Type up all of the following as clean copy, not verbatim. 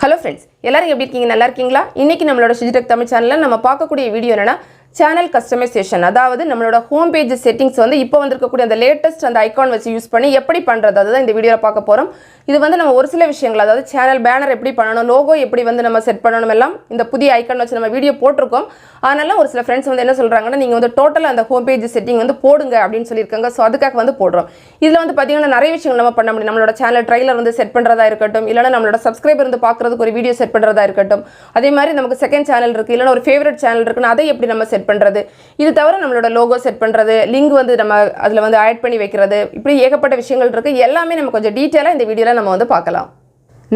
Hello friends, எல்லாரும் எப்படி இருக்கீங்க? நல்லா இருக்கீங்களா? இன்னைக்கு நம்மளோட Shiji Tech தமிழ் சேனல்ல நம்ம பார்க்கக்கூடிய வீடியோ என்னன்னா channel customization. அதாவது நம்மளோட ஹோம் பேஜ் செட்டிங்ஸ் வந்து இப்போ வந்திருக்கக்கூடிய அந்த லேட்டஸ்ட் அந்த ஐகான் வச்சு யூஸ் பண்ணி எப்படி பண்றது அதுதான் இந்த வீடியோல பார்க்க போறோம். இது வந்து நம்ம ஒரு சில விஷயங்கள் அதாவது சேனல் பேனர் எப்படி பண்ணனும், லோகோ எப்படி வந்து நம்ம செட் பண்ணனும் எல்லாம் இந்த புதிய ஐகான் வச்சு நம்ம வீடியோ போட்டுருக்கோம். ஆனாலும் ஒரு சில फ्रेंड्स வந்து என்ன சொல்றாங்கன்னா நீங்க வந்து டோட்டலா அந்த ஹோம் பேஜ் செட்டிங் வந்து போடுங்க அப்படினு சொல்லிருக்காங்க. சோ அதுக்காக வந்து போடுறோம். இதுல வந்து பாத்தீங்கன்னா நிறைய விஷயங்கள் நம்ம பண்ண முடியும். நம்மளோட சேனல் ட்ரைலர் வந்து செட் பண்றதா இருக்கட்டும், இல்லனா நம்மளோட சப்ஸ்கிரைபர் வந்து பார்க்கிறதுக்கு ஒரு வீடியோ செட் பண்றதா இருக்கட்டும். அதே மாதிரி நமக்கு செகண்ட் சேனல் இருக்கு, இல்லனா ஒரு ஃபேவரட் சேனல் இருக்குனா அதை எப்படி நம்ம செட் பண்றது. இது தவிர நம்மளோட லோகோ செட் பண்றது, லிங்க் வந்து நம்ம அதுல வந்து ஆட் பண்ணி வைக்கிறது, இப்படி ஏகப்பட்ட விஷயங்கள் இருக்கு. எல்லாமே நம்ம கொஞ்சம் டீடைலா இந்த வீடியோல நம்ம வந்து பார்க்கலாம்.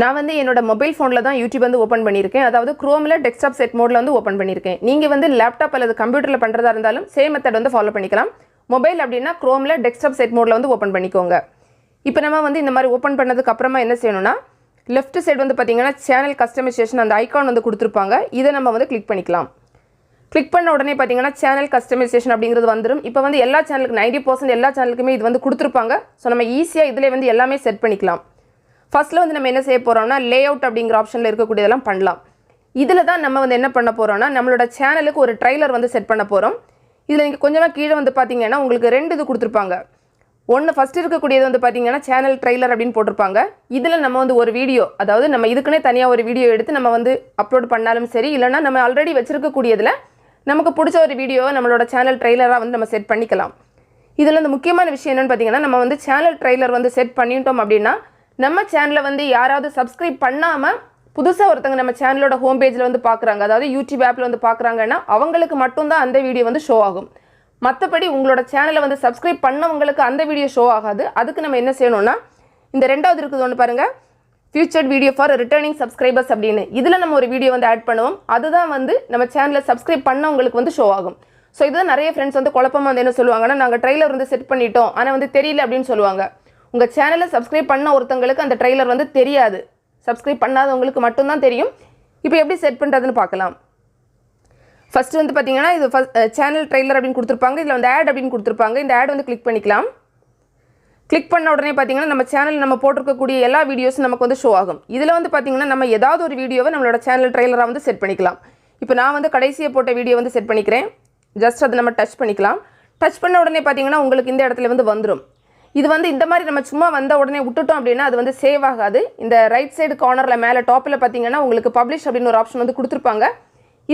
நான் வந்து என்னோட மொபைல் ஃபோன்ல தான் யூடியூப் வந்து ஓபன் பண்ணியிருக்கேன். அதாவது குரோம்ல டெஸ்க்டாப் செட் மோட்ல வந்து ஓபன் பண்ணியிருக்கேன். நீங்க வந்து லேப்டாப் அல்லது கம்ப்யூட்டர்ல பண்றதா இருந்தாலும் சேம் மெத்தட் வந்து ஃபாலோ பண்ணிக்கலாம். மொபைல் அப்படினா குரோம்ல டெஸ்க்டாப் செட் மோட்ல வந்து ஓபன் பண்ணிக்கோங்க. இப்போ நம்ம வந்து இந்த மாதிரி ஓபன் பண்ணதுக்கு அப்புறமா என்ன செய்யணும்னா லெஃப்ட் சைடு வந்து பாத்தீங்கன்னா சேனல் கஸ்டமைசேஷன் அந்த ஐகான் வந்து கொடுத்திருப்பாங்க. இதை நம்ம வந்து கிளிக் பண்ணிக்கலாம். கிளிக் பண்ண உடனே பாத்தீங்கன்னா சேனல் கஸ்டமைசேஷன் அப்படிங்கிறது வந்துரும். இப்போ வந்து எல்லா சேனலுக்கு 90% எல்லா சேனலுக்குமே இது வந்து கொடுத்திருப்பாங்க. சோ நம்ம ஈஸியா இதிலே வந்து எல்லாமே செட் பண்ணிக்கலாம். ஃபர்ஸ்ட்ல வந்து நம்ம என்ன செய்ய போறோம்னா லேஅவுட் அப்படிங்கிற ஆப்ஷன்ல இருக்கக்கூடியதெல்லாம் பண்ணலாம். இதுல தான் நம்ம வந்து என்ன பண்ண போறோம்னா நம்மளோட சேனலுக்கு ஒரு ட்ரைலர் வந்து செட் பண்ண போறோம். இதுல நீங்க கொஞ்சமா கீழ வந்து பாத்தீங்கன்னா உங்களுக்கு ரெண்டு இது கொடுத்திருப்பாங்க. ஒன்னு ஃபர்ஸ்ட் இருக்கக்கூடியது வந்து பாத்தீங்கன்னா சேனல் ட்ரைலர் அப்படினு போட்டுருப்பாங்க. இதுல நம்ம வந்து ஒரு வீடியோ அதாவது நம்ம இதுக்குனே தனியா ஒரு வீடியோ எடுத்து நம்ம வந்து அப்லோட் பண்ணாலும் சரி, இல்லனா நம்ம ஆல்ரெடி வச்சிருக்க கூடியதுல நமக்கு பிடிச்ச ஒரு வீடியோவை நம்மளோட சேனல் ட்ரைலரா வந்து நம்ம செட் பண்ணிக்கலாம். இதுல இந்த முக்கியமான விஷயம் என்னன்னு பாத்தீங்கன்னா நம்ம வந்து சேனல் ட்ரைலர் வந்து செட் பண்ணிட்டோம் அப்படினா நம்ம சேனலை வந்து யாராவது சப்ஸ்கிரைப் பண்ணாம புதுசா ஒருத்தங்க நம்ம சேனலோட ஹோம் பேஜ்ல வந்து பார்க்கறாங்க, அதாவது யூடியூப் ஆப்ல வந்து பார்க்கறாங்கன்னா அவங்களுக்கு மட்டும் தான் அந்த வீடியோ வந்து ஷோ ஆகும். மத்தபடி உங்களோட சேனலை வந்து சப்ஸ்கிரைப் பண்ணவங்களுக்கு அந்த வீடியோ ஷோ ஆகாது. அதுக்கு நம்ம என்ன செய்யணும்னா இந்த ரெண்டாவது இருக்குது ஒன்னு பாருங்க, featured video for returning subscribers அப்படினு. இதுல நம்ம ஒரு வீடியோ வந்து ஆட் பண்ணுவோம். அதுதான் வந்து நம்ம சேனலை சப்ஸ்கிரைப் பண்ணவங்களுக்கு வந்து ஷோ ஆகும். சோ இதுதான் நிறைய फ्रेंड्स வந்து குழப்பமா வந்து என்ன சொல்லுவாங்கன்னா நாங்க ட்ரைலர் வந்து செட் பண்ணிட்டோம் ஆனா வந்து தெரியல அப்படினு சொல்லுவாங்க. உங்க சேனலை சப்ஸ்கிரைப் பண்ண ஒருத்தங்களுக்கு அந்த ட்ரைலர் வந்து தெரியாது. சப்ஸ்கிரைப் பண்ணாதவங்களுக்கு மட்டும் தான் தெரியும். இப்போ எப்படி செட் பண்றதுன்னு பார்க்கலாம். ஃபர்ஸ்ட் வந்து பாத்தீங்கன்னா இது சேனல் ட்ரைலர் அப்படினு கொடுத்திருப்பாங்க. இதுல வந்து ஆட் அப்படினு கொடுத்திருப்பாங்க. இந்த ஆட் வந்து கிளிக் பண்ணிக்கலாம். கிளிக் பண்ண உடனே பாத்தீங்கன்னா நம்ம சேனல் நம்ம போட்டுக்க கூடிய எல்லா வீடியோஸும் நமக்கு வந்து ஷோ ஆகும். இதுல வந்து பாத்தீங்கன்னா நம்ம ஏதாவது ஒரு வீடியோவை நம்மளோட சேனல் ட்ரைலரா வந்து செட் பண்ணிக்கலாம். இப்போ நான் வந்து கடைசியா போட்ட வீடியோ வந்து செட் பண்ணிக்கிறேன். ஜஸ்ட் அதை நம்ம டச் பண்ணிக்கலாம். டச் பண்ண உடனே பாத்தீங்கன்னா உங்களுக்கு இந்த இடத்துல வந்து வந்துரும். இது வந்து இந்த மாதிரி நம்ம சும்மா வந்த உடனே விட்டுட்டோம் அப்படினா அது வந்து சேவ் ஆகாது. இந்த ரைட் சைடு கார்னர்ல மேலே டாப்ல பாத்தீங்கன்னா உங்களுக்கு பப்ளிஷ் அப்படின ஒரு ஆப்ஷன் வந்து கொடுத்திருப்பாங்க.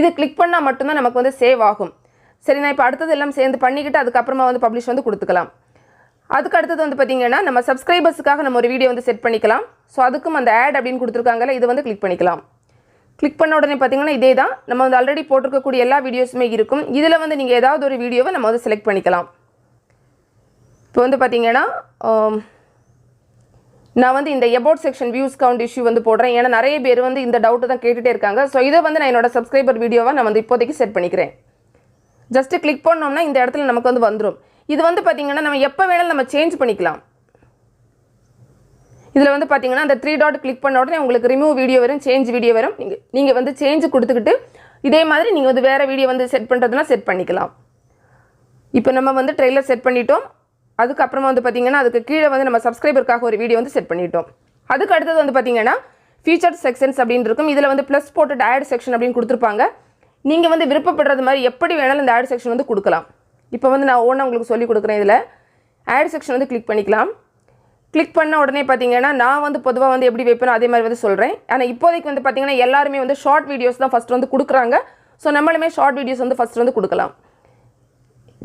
இது கிளிக் பண்ணா மட்டும் தான் நமக்கு வந்து சேவ் ஆகும். சரி, நான் இப்போ அடுத்து எல்லாம் சேர்ந்து பண்ணிக்கிட்டு அதுக்கு அப்புறமா வந்து பப்ளிஷ் வந்து கொடுத்துக்கலாம். அதுக்கு அடுத்து வந்து பாத்தீங்கன்னா நம்ம சப்ஸ்கிரைபர்ஸ்க்காக நம்ம ஒரு வீடியோ வந்து செட் பண்ணிக்கலாம். சோ அதுக்கும் அந்த ஆட் அப்படினு கொடுத்திருக்காங்கல இது வந்து கிளிக் பண்ணிக்கலாம். கிளிக் பண்ண உடனே பாத்தீங்கன்னா இதே தான் நம்ம வந்து ஆல்ரெடி போட்டுக்க கூடிய எல்லா வீடியோஸுமே இருக்கும். இதுல வந்து நீங்க ஏதாவது ஒரு வீடியோவை நம்ம வந்து செலக்ட் பண்ணிக்கலாம். இப்போ வந்து பாத்தீங்கன்னா நான் வந்து இந்த about section views count issue வந்து போடுறேன். ஏன்னா நிறைய பேர் வந்து இந்த டவுட் தான் கேட்டுட்டே இருக்காங்க. சோ இத வந்து நான் என்னோட சப்ஸ்கிரைபர் வீடியோவா நான் வந்து இப்போதைக்கு செட் பண்ணிக்கிறேன். ஜஸ்ட் கிளிக் பண்ணோம்னா இந்த இடத்துல நமக்கு வந்து வந்துரும். இது வந்து பாத்தீங்கன்னா நம்ம எப்ப வேணாலும் நம்ம சேஞ்ச் பண்ணிக்கலாம். இதுல வந்து பாத்தீங்கன்னா அந்த 3 டாட் கிளிக் பண்ண உடனே உங்களுக்கு ரிமூவ் வீடியோ வரும், சேஞ்ச் வீடியோ வரும். நீங்க வந்து சேஞ்ச் கொடுத்துக்கிட்டு இதே மாதிரி நீங்க வந்து வேற வீடியோ வந்து செட் பண்றதுனா செட் பண்ணிக்கலாம். இப்போ நம்ம வந்து ட்ரைலர் செட் பண்ணிட்டோம். அதுக்கு அப்புறமா வந்து பாத்தீங்கன்னா அதுக்கு கீழ வந்து நம்ம சப்ஸ்கிரைபர்க்காக ஒரு வீடியோ வந்து செட் பண்ணிட்டோம். அதுக்கு அடுத்து வந்து பாத்தீங்கன்னா featured sections அப்படினு இருக்கும். இதுல வந்து ப்ளஸ் போட்டு ஆட் செக்ஷன் அப்படினு கொடுத்திருப்பாங்க. நீங்க வந்து விருப்பப்படுறது மாதிரி எப்படி வேணாலும் இந்த ஆட் செக்ஷன் வந்து கொடுக்கலாம். இப்போ வந்து நான் ஓனா உங்களுக்கு சொல்லி கொடுக்கிறேன். இதுல ஆட் செக்ஷன் வந்து கிளிக் பண்ணிக்கலாம். கிளிக் பண்ண உடனே பாத்தீங்கன்னா நான் வந்து பொதுவா வந்து எப்படி வைப்பேனோ அதே மாதிரி வந்து சொல்றேன். ஆனா இப்போதைக்கு வந்து பாத்தீங்கன்னா எல்லாரும் வந்து ஷார்ட் வீடியோஸ் தான் ஃபர்ஸ்ட் வந்து கொடுக்கறாங்க. சோ நம்மளுமே ஷார்ட் வீடியோஸ் வந்து ஃபர்ஸ்ட் வந்து கொடுக்கலாம்.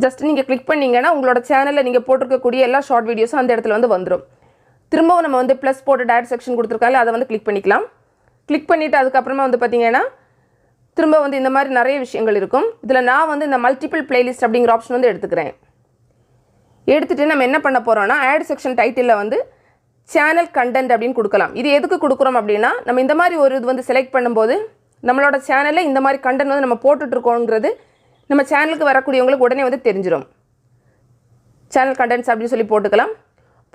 ஜஸ்ட் நீங்க கிளிக் பண்ணீங்கன்னா உங்களோட சேனல்ல நீங்க போட்டுக்க கூடிய எல்லா ஷார்ட் வீடியோஸும் அந்த இடத்துல வந்து வந்துரும். திரும்பவும் நம்ம வந்து ப்ளஸ் போட்டு ஆட் செக்ஷன் கொடுத்திருக்காங்க, அதை வந்து கிளிக் பண்ணிக்கலாம். கிளிக் பண்ணிட்டு அதுக்கு அப்புறமா வந்து பாத்தீங்கன்னா திரும்ப வந்து இந்த மாதிரி நிறைய விஷயங்கள் இருக்கும். இதுல நான் வந்து இந்த மல்டிபிள் பிளேலிஸ்ட் அப்படிங்கிற ஆப்ஷன் வந்து எடுத்துக்கிறேன். எடுத்துட்டு நம்ம என்ன பண்ண போறோம்னா ஆட் செக்ஷன் டைட்டில்ல வந்து சேனல் கண்டென்ட் அப்படினு கொடுக்கலாம். இது எதுக்கு கொடுக்குறோம் அப்படினா நம்ம இந்த மாதிரி ஒரு இது வந்து செலக்ட் பண்ணும்போது நம்மளோட சேனல்ல இந்த மாதிரி கண்டென்ட் வந்து நம்ம போட்டுட்டு இருக்கோம்ங்கிறது நம்ம சேனலுக்கு வரக்கூடியவங்களுக்கு உடனே வந்து தெரிஞ்சிரும். சேனல் கண்டென்ட்ஸ் அப்படி சொல்லி போட்டுக்கலாம்.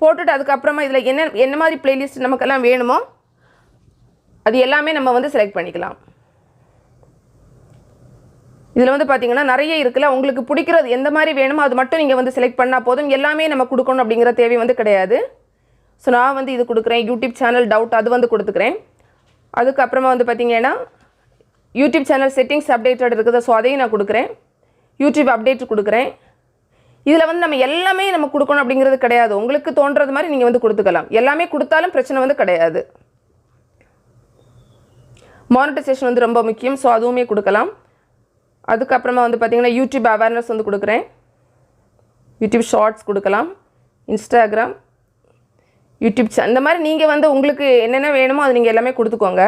போட்டுட்டு அதுக்கு அப்புறமா இதுல என்ன மாதிரி பிளேலிஸ்ட் நமக்கு எல்லாம் வேணுமோ அது எல்லாமே நம்ம வந்து செலக்ட் பண்ணிக்கலாம். இதுல வந்து பாத்தீங்கன்னா நிறைய இருக்குல, உங்களுக்கு பிடிக்கிறது எந்த மாதிரி வேணுமோ அது மட்டும் நீங்க வந்து செலக்ட் பண்ணா போதும். எல்லாமே நம்ம கொடுக்கணும் அப்படிங்கற தேவை வந்து கிடையாது. சோ நான் வந்து இது கொடுக்கிறேன் யூடியூப் சேனல் டவுட் அது வந்து கொடுத்துக்கிறேன். அதுக்கப்புறமா வந்து பார்த்தீங்கன்னா யூடியூப் சேனல் செட்டிங்ஸ் அப்டேட்டட் இருக்குது. ஸோ அதையும் நான் கொடுக்குறேன். யூடியூப் அப்டேட் கொடுக்குறேன். இதில் வந்து நம்ம எல்லாமே நம்ம கொடுக்கணும் அப்படிங்கிறது கிடையாது. உங்களுக்கு தோன்றது மாதிரி நீங்கள் வந்து கொடுத்துக்கலாம். எல்லாமே கொடுத்தாலும் பிரச்சனை வந்து கிடையாது. மானிட்டைசேஷன் வந்து ரொம்ப முக்கியம். ஸோ அதுவுமே கொடுக்கலாம். அதுக்கப்புறமா வந்து பார்த்திங்கன்னா யூடியூப் அவேர்னஸ் வந்து கொடுக்குறேன். யூடியூப் ஷார்ட்ஸ் கொடுக்கலாம். இன்ஸ்டாகிராம், யூடியூப் இந்த மாதிரி நீங்கள் வந்து உங்களுக்கு என்னென்ன வேணுமோ அது நீங்கள் எல்லாமே கொடுத்துக்கோங்க.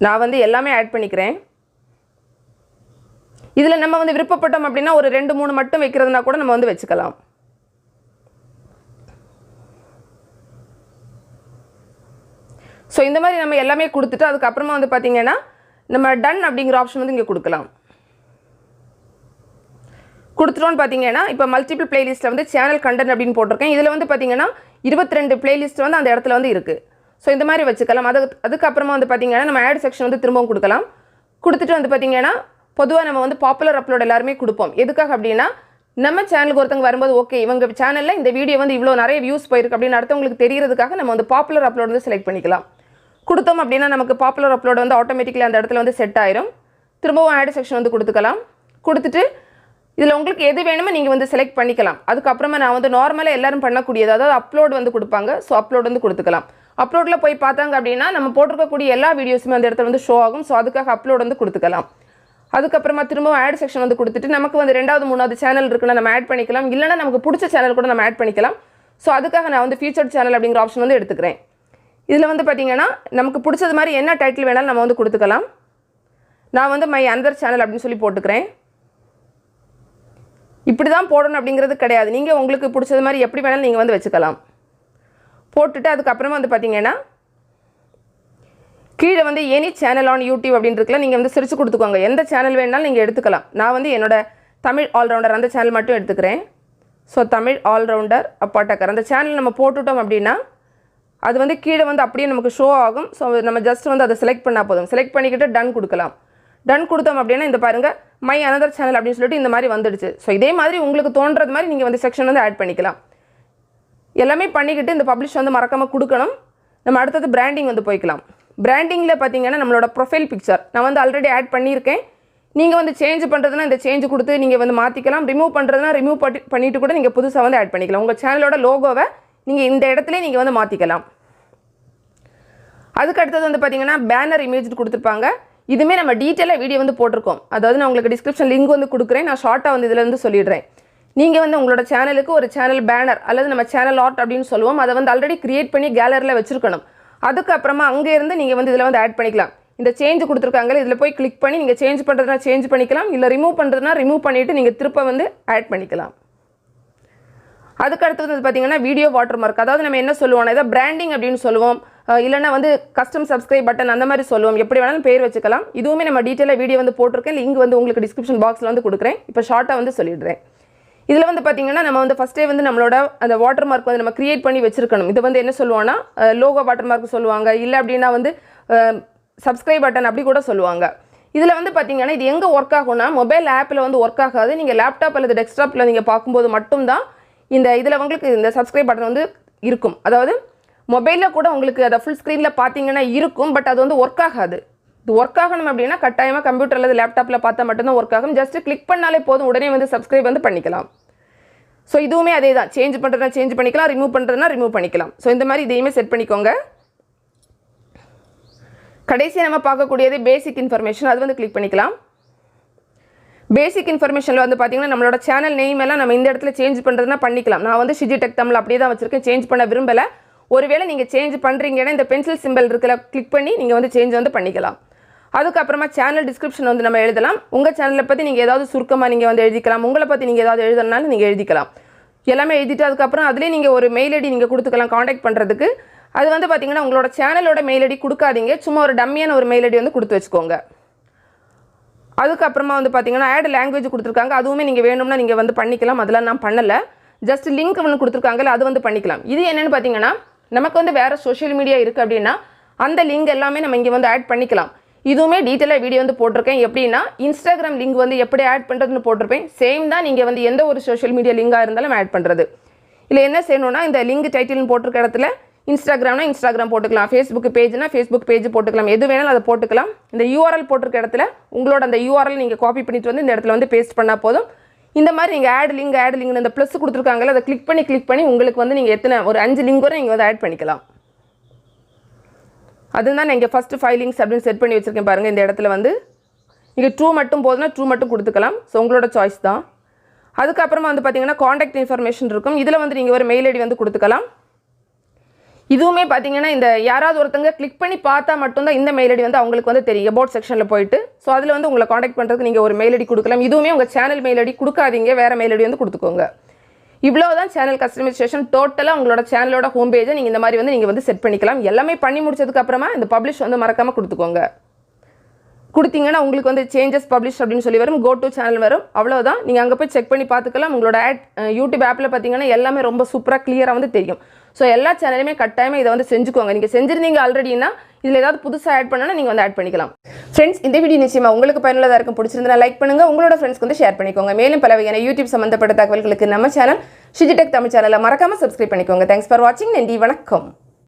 நான் வந்து எல்லாமே ஆட் பண்ணிக்கிறேன். இதில் நம்ம வந்து விருப்பப்பட்டோம் அப்படின்னா ஒரு 2-3 மட்டும் வைக்கிறதுனா கூட நம்ம வந்து வச்சுக்கலாம். ஸோ இந்த மாதிரி நம்ம எல்லாமே கொடுத்துட்டு அதுக்கப்புறமா வந்து பார்த்திங்கன்னா நம்ம டன் அப்படிங்கிற ஆப்ஷன் வந்து இங்கே கொடுக்கலாம். கொடுத்துட்டோன்னு பார்த்தீங்கன்னா இப்போ மல்டிபிள் பிளேலிஸ்ட்டில் வந்து சேனல் கண்டென்ட் அப்படின்னு போட்டிருக்கேன். இதில் வந்து பார்த்திங்கன்னா 22 பிளேலிஸ்ட் வந்து அந்த இடத்துல வந்து இருக்குது. ஸோ இந்த மாதிரி வச்சுக்கலாம். அதுக்கப்புறமா வந்து பார்த்திங்கன்னா நம்ம ஆட் செக்ஷன் வந்து திரும்பவும் கொடுக்கலாம். கொடுத்துட்டு வந்து பார்த்திங்கன்னா பொதுவாக நம்ம வந்து பாப்புலர் அப்லோட் எல்லாருமே கொடுப்போம். எதுக்காக அப்படின்னா நம்ம சேனலுக்கு ஒருத்தவங்க வரும்போது ஓகே இவங்க சேனலில் இந்த வீடியோ வந்து இவ்வளோ நிறைய வியூஸ் போயிருக்கு அப்படின்னு அடுத்தவங்களுக்கு தெரியறதுக்காக நம்ம வந்து பாப்புலர் அப்லோட் வந்து செலக்ட் பண்ணிக்கலாம். கொடுத்தோம் அப்படின்னா நமக்கு பாப்புலர் அப்லோட் வந்து ஆட்டோமேட்டிக்கலி அந்த இடத்துல வந்து செட் ஆயிரும். திரும்பவும் ஆட் செக்ஷன் வந்து கொடுத்துக்கலாம். கொடுத்துட்டு இதில் உங்களுக்கு எது வேணுமோ நீங்கள் வந்து செலக்ட் பண்ணிக்கலாம். அதுக்கப்புறமா நான் வந்து நார்மலாக எல்லோரும் பண்ணக்கூடியது அதாவது அப்லோட் வந்து கொடுப்பாங்க. ஸோ அப்லோட் வந்து கொடுத்துக்கலாம். அப்லோடில் போய் பார்த்தாங்க அப்படின்னா நம்ம போட்டிருக்கக்கூடிய எல்லா வீடியோஸுமே அந்த இடத்துல வந்து ஷோ ஆகும். ஸோ அதுக்காக அப்லோட் வந்து கொடுத்துக்கலாம். அதுக்கப்புறமா திரும்பவும் ஆட் செக்ஷன் வந்து கொடுத்துட்டு நமக்கு வந்து 2வது 3வது சேனல் இருக்குன்னா நம்ம ஆட் பண்ணிக்கலாம். இல்லைனா நமக்கு பிடிச்ச சேனல் கூட நம்ம ஆட் பண்ணிக்கலாம். ஸோ அதுக்காக நான் வந்து ஃபீச்சர்ட் சேனல் அப்படிங்கிற ஆப்ஷன் வந்து எடுத்துக்கிறேன். இதில் வந்து பார்த்திங்கன்னா நமக்கு பிடிச்சது மாதிரி என்ன டைட்டில் வேணாலும் நம்ம வந்து கொடுத்துக்கலாம். நான் வந்து மை அனதர் சேனல் அப்படின்னு சொல்லி போட்டுக்கிறேன். இப்படி தான் போடணும் அப்படிங்கிறது கிடையாது. நீங்கள் உங்களுக்கு பிடிச்சது மாதிரி எப்படி வேணாலும் நீங்கள் வந்து வச்சுக்கலாம். போட்டுட்டு அதுக்கப்புறமா வந்து பார்த்திங்கன்னா கீழே வந்து எனி சேனல் ஆன் யூடியூப் அப்படின்னு இருக்குல்ல நீங்கள் வந்து சிரிச்சு கொடுத்துக்கோங்க. எந்த சேனல் வேணாலும் நீங்கள் எடுத்துக்கலாம். நான் வந்து என்னோட தமிழ் ஆல்ரவுண்டர் அந்த சேனல் மட்டும் எடுத்துக்கிறேன். ஸோ தமிழ் ஆல்ரவுண்டர் அப்பாட்டக்கர் அந்த சேனல் நம்ம போட்டுட்டோம் அப்படின்னா அது வந்து கீழே வந்து அப்படியே நமக்கு ஷோ ஆகும். ஸோ நம்ம ஜஸ்ட் வந்து அதை செலக்ட் பண்ணால் போதும். செலக்ட் பண்ணிக்கிட்டு டன் கொடுக்கலாம். டன் கொடுத்தோம் அப்படின்னா இந்த பாருங்கள் மை அனதர் சேனல் அப்படின்னு சொல்லிட்டு இந்த மாதிரி வந்துடுச்சு. ஸோ இதே மாதிரி உங்களுக்கு தோன்றது மாதிரி நீங்கள் வந்து செக்ஷன் வந்து ஆட் பண்ணிக்கலாம். எல்லாமே பண்ணிக்கிட்டு இந்த பப்ளிஷ் வந்து மறக்காமல் கொடுக்கணும். நம்ம அடுத்தது பிராண்டிங் வந்து போய்க்கலாம். பிராண்டிங்கில் பார்த்தீங்கன்னா நம்மளோட ப்ரொஃபைல் பிக்சர் நான் வந்து ஆல்ரெடி ஆட் பண்ணியிருக்கேன். நீங்கள் வந்து சேஞ்ச் பண்ணுறதுனா இந்த சேஞ்ச் கொடுத்து நீங்கள் வந்து மாற்றிக்கலாம். ரிமூவ் பண்ணுறதுனா ரிமூவ் பண்ணிவிட்டு கூட நீங்கள் புதுசாக வந்து ஆட் பண்ணிக்கலாம். உங்கள் சேனலோட லோகோவை நீங்கள் இந்த இடத்துல நீங்கள் வந்து மாற்றிக்கலாம். அதுக்கு அடுத்தது வந்து பார்த்தீங்கன்னா பேனர் இமேஜ் கொடுத்துருப்பாங்க. இதுவுமே நம்ம டீட்டெயிலாக வீடியோ வந்து போட்டிருக்கோம். அதாவது நான் உங்களுக்கு டிஸ்கிரிப்ஷன் லிங்க் வந்து கொடுக்குறேன். நான் ஷார்ட்டாக வந்து இதில் வந்து சொல்லிடுறேன். நீங்கள் வந்து உங்களோட சேனலுக்கு ஒரு சேனல் பேனர் அல்லது நம்ம சேனல் ஆர்ட் அப்படின்னு சொல்லுவோம். அதை வந்து ஆல்ரெடி கிரியேட் பண்ணி கேலரியில் வச்சுருக்கணும். அதுக்கப்புறமா அங்கேருந்து நீங்கள் வந்து இதில் வந்து ஆட் பண்ணிக்கலாம். இந்த சேஞ்ச் கொடுத்துருக்காங்களே இதில் போய் கிளிக் பண்ணி நீங்கள் சேஞ்ச் பண்ணுறதுனா சேஞ்ச் பண்ணிக்கலாம். இல்லை ரிமூவ் பண்ணுறதுனா ரிமூவ் பண்ணிவிட்டு நீங்கள் திருப்ப வந்து ஆட் பண்ணிக்கலாம். அதுக்கு அடுத்தது வந்து பார்த்தீங்கன்னா வீடியோ வாட்டர்மார்க் அதாவது நம்ம என்ன சொல்லுவோம் இதை பிராண்டிங் அப்படின்னு சொல்லுவோம். இல்லைனா வந்து கஸ்டம் சப்ஸ்கிரைப் பட்டன் அந்த மாதிரி சொல்லுவோம். எப்படி வேணாலும் பேர் வச்சுக்கலாம். இதுவுமே நம்ம டீட்டெயிலாக வீடியோ வந்து போட்டிருக்கேன். லிங்க் வந்து உங்களுக்கு டிஸ்கிரிப்ஷன் பாக்ஸில் வந்து கொடுக்குறேன். இப்போ ஷார்ட்டாக வந்து சொல்லிடுறேன். இதில் வந்து பார்த்தீங்கன்னா நம்ம வந்து ஃபஸ்ட்டே வந்து நம்மளோட அந்த வாட்டர் மார்க் வந்து நம்ம கிரியேட் பண்ணி வச்சிருக்கணும். இது வந்து என்ன சொல்லுவோம்னா லோகோ வாட்டர் மார்க் சொல்லுவாங்க. இல்லை அப்படின்னா வந்து சப்ஸ்கிரைப் பட்டன் அப்படி கூட சொல்லுவாங்க. இதில் வந்து பார்த்தீங்கன்னா இது எங்கே ஒர்க் ஆகும்னா மொபைல் ஆப்பில் வந்து ஒர்க் ஆகாது. நீங்கள் லேப்டாப் அல்லது டெஸ்க்டாப்பில் நீங்கள் பார்க்கும்போது மட்டும்தான் இந்த இதில் உங்களுக்கு இந்த சப்ஸ்கிரைப் பட்டன் வந்து இருக்கும். அதாவது மொபைலில் கூட உங்களுக்கு அதை ஃபுல் ஸ்க்ரீனில் பார்த்தீங்கன்னா இருக்கும். பட் அது வந்து ஒர்க் ஆகாது. இது ஒர்க் ஆகணும் அப்படின்னா கட்டாயமாக கம்ப்யூட்டர் அல்லது லேப்டாப்பில் பார்த்தா மட்டும்தான் ஒர்க் ஆகும். ஜஸ்ட் கிளிக் பண்ணாலே போதும், உடனே வந்து சப்ஸ்கிரைப் வந்து பண்ணிக்கலாம். ஸோ இதுவுமே அதே தான். சேஞ்ச் பண்ணுறதுனா சேஞ்ச் பண்ணிக்கலாம், ரிமூவ் பண்ணுறதுனா ரிமூவ் பண்ணிக்கலாம். ஸோ இந்த மாதிரி இதையுமே செட் பண்ணிக்கோங்க. கடைசியாக நம்ம பார்க்கக்கூடியது பேசிக் இன்ஃபர்மேஷன். அது வந்து கிளிக் பண்ணிக்கலாம். பேசிக் இன்ஃபர்மேஷனில் வந்து பார்த்தீங்கன்னா நம்மளோட சேனல் நேம் எல்லாம் நம்ம இந்த இடத்துல சேஞ்ச் பண்ணுறதுனா பண்ணிக்கலாம். நான் வந்து ஷிஜி டெக் தமிழ் அப்படியே தான் வச்சுருக்கேன். சேஞ்ச் பண்ண விரும்பலை. ஒருவேளை நீங்கள் சேஞ்ச் பண்ணுறீங்கன்னா இந்த பென்சில் சிம்பிள் இருக்குல்ல கிளிக் பண்ணி நீங்கள் வந்து சேஞ்ச் வந்து பண்ணிக்கலாம். அதுக்கப்புறமா சேனல் டிஸ்கிரிப்ஷன் வந்து நம்ம எழுதலாம். உங்கள் சேனலை பற்றி நீங்கள் ஏதாவது சுருக்கமாக நீங்கள் வந்து எழுதிக்கலாம். உங்களை பற்றி நீங்கள் ஏதாவது எழுதுனாலும் நீங்கள் எழுதிக்கலாம். எல்லாமே எழுதிட்டு அதுக்கப்புறம் அதுலேயே நீங்கள் ஒரு மெயில் ஐடி நீங்கள் கொடுத்துக்கலாம் காண்டாக்ட் பண்ணுறதுக்கு. அது வந்து பார்த்தீங்கன்னா உங்களோட சேனலோட மெயில் ஐடி கொடுக்காதீங்க. சும்மா ஒரு டம்மியான ஒரு மெயில் ஐடி வந்து கொடுத்து வச்சுக்கோங்க. அதுக்கப்புறமா வந்து பார்த்தீங்கன்னா ஆட் லாங்குவேஜ் கொடுத்துருக்காங்க. அதுவுமே நீங்கள் வேணும்னா நீங்கள் வந்து பண்ணிக்கலாம். அதெல்லாம் நான் பண்ணலை. ஜஸ்ட் லிங்க் ஒன்று கொடுத்துருக்காங்கல்ல அது வந்து பண்ணிக்கலாம். இது என்னென்னு பார்த்தீங்கன்னா நமக்கு வந்து வேறு சோஷியல் மீடியா இருக்குது அப்படின்னா அந்த லிங்க் எல்லாமே நம்ம இங்கே வந்து ஆட் பண்ணிக்கலாம். இதுவுமே டீட்டெயிலாக வீடியோ வந்து போட்டிருக்கேன். எப்படின்னா இன்ஸ்டாகிராம் லிங்க் வந்து எப்படி ஆட் பண்ணுறதுன்னு போட்டிருப்பேன். சேம் தான் நீங்கள் வந்து எந்த ஒரு சோஷியல் மீடியா லிங்காக இருந்தாலும் ஆட் பண்ணுறது. இல்லை என்ன செய்யணும்னா இந்த லிங்க் டைட்டில்னு போட்டிருக்க இடத்துல இன்ஸ்டாகிராம்னா இன்ஸ்டாகிராம் போட்டுக்கலாம், ஃபேஸ்புக் பேஜ்னா ஃபேஸ்புக் பேஜ் போட்டுக்கலாம், எது வேணாலும் அதை போட்டுக்கலாம். இந்த யூஆர்எல் போட்டிருக்க இடத்துல உங்களோட அந்த யூஆர்எல் நீங்கள் காப்பி பண்ணிட்டு வந்து இந்த இடத்துல வந்து பேஸ்ட் பண்ணால் போதும். இந்த மாதிரி நீங்கள் ஆட் லிங்க் இந்த ப்ளஸ் கொடுத்துருக்காங்கல்ல, அதை கிளிக் பண்ணி உங்களுக்கு வந்து நீங்கள் எத்தனை ஒரு 5 லிங்க் வரை நீங்கள் வந்து ஆட் பண்ணிக்கலாம். அதுதான் நான் இங்கே ஃபஸ்ட்டு 5 லிங்க்ஸ் அப்படின்னு செட் பண்ணி வச்சுருக்கேன் பாருங்கள். இந்த இடத்துல வந்து நீங்கள் ட்ரூ மட்டும் போதுன்னா ட்ரூ மட்டும் கொடுத்துக்கலாம். ஸோ உங்களோட சாய்ஸ் தான். அதுக்கப்புறமா வந்து பார்த்தீங்கன்னா காண்டாக்ட் இன்ஃபர்மேஷன் இருக்கும். இதில் வந்து நீங்கள் ஒரு மெயில் ஐடி வந்து கொடுத்துக்கலாம். இதுவுமே பார்த்தீங்கன்னா இந்த யாராவது ஒருத்தங்க கிளிக் பண்ணி பார்த்தா மட்டும்தான் இந்த மெயில் ஐடி வந்து அவங்களுக்கு வந்து தெரியும், அபவுட் செக்ஷனில் போயிட்டு. ஸோ அதில் வந்து உங்களை காண்டாக்ட் பண்ணுறதுக்கு நீங்கள் ஒரு மெயில் ஐடி கொடுக்கலாம். இதுவுமே உங்கள் சேனல் மெயில் ஐடி கொடுக்காதீங்க, வேறு மெயில் ஐடி வந்து கொடுத்துக்கோங்க. இவ்வளோ தான் சேனல் கஸ்டமைசேஷன். டோட்டலாக உங்களோட சேனலோட ஹோம் பேஜை நீங்கள் இந்த மாதிரி வந்து நீங்கள் வந்து செட் பண்ணிக்கலாம். எல்லாமே பண்ணி முடிச்சதுக்கப்புறமா இந்த பப்ளிஷ் வந்து மறக்காமல் கொடுத்துக்கோங்க. கொடுத்தீங்கன்னா உங்களுக்கு வந்து சேஞ்சஸ் பப்ளிஷ் அப்படின்னு சொல்லி வரும், கோ டு சேனல் வரும். அவ்வளோதான். நீங்கள் அங்கே போய் செக் பண்ணி பார்த்துக்கலாம். உங்களோட யூடியூப் ஆப்பில் பார்த்தீங்கன்னா எல்லாமே ரொம்ப சூப்பராக கிளியராக வந்து தெரியும். ஸோ எல்லா சேனலுமே கட்டாயமாக இதை வந்து செஞ்சுக்கோங்க. நீங்கள் செஞ்சுருந்தீங்க ஆல்ரெடினா இதில் ஏதாவது புதுசாக ஆட் பண்ணனா நீங்கள் வந்து ஆட் பண்ணிக்கலாம். ஃப்ரெண்ட்ஸ், இந்த வீடியோ நிச்சயமாக உங்களுக்கு பயனுள்ளதாக இருக்கும். பிடிச்சிருந்தா லைக் பண்ணுங்கள், உங்களோட ஃப்ரெண்ட்ஸ்க்கு வந்து ஷேர் பண்ணிக்கோங்க. மேலும் பல வகையான யூடியூப் சம்மந்தப்பட்ட தகவல்களுக்கு நம்ம சேனல் ஷிஜி டெக் தமிழ் சேனலை மறக்காமல் சப்ஸ்கிரைப் பண்ணிக்கோங்க. தேங்க்ஸ் ஃபார் வாட்சிங். நன்றி, வணக்கம்.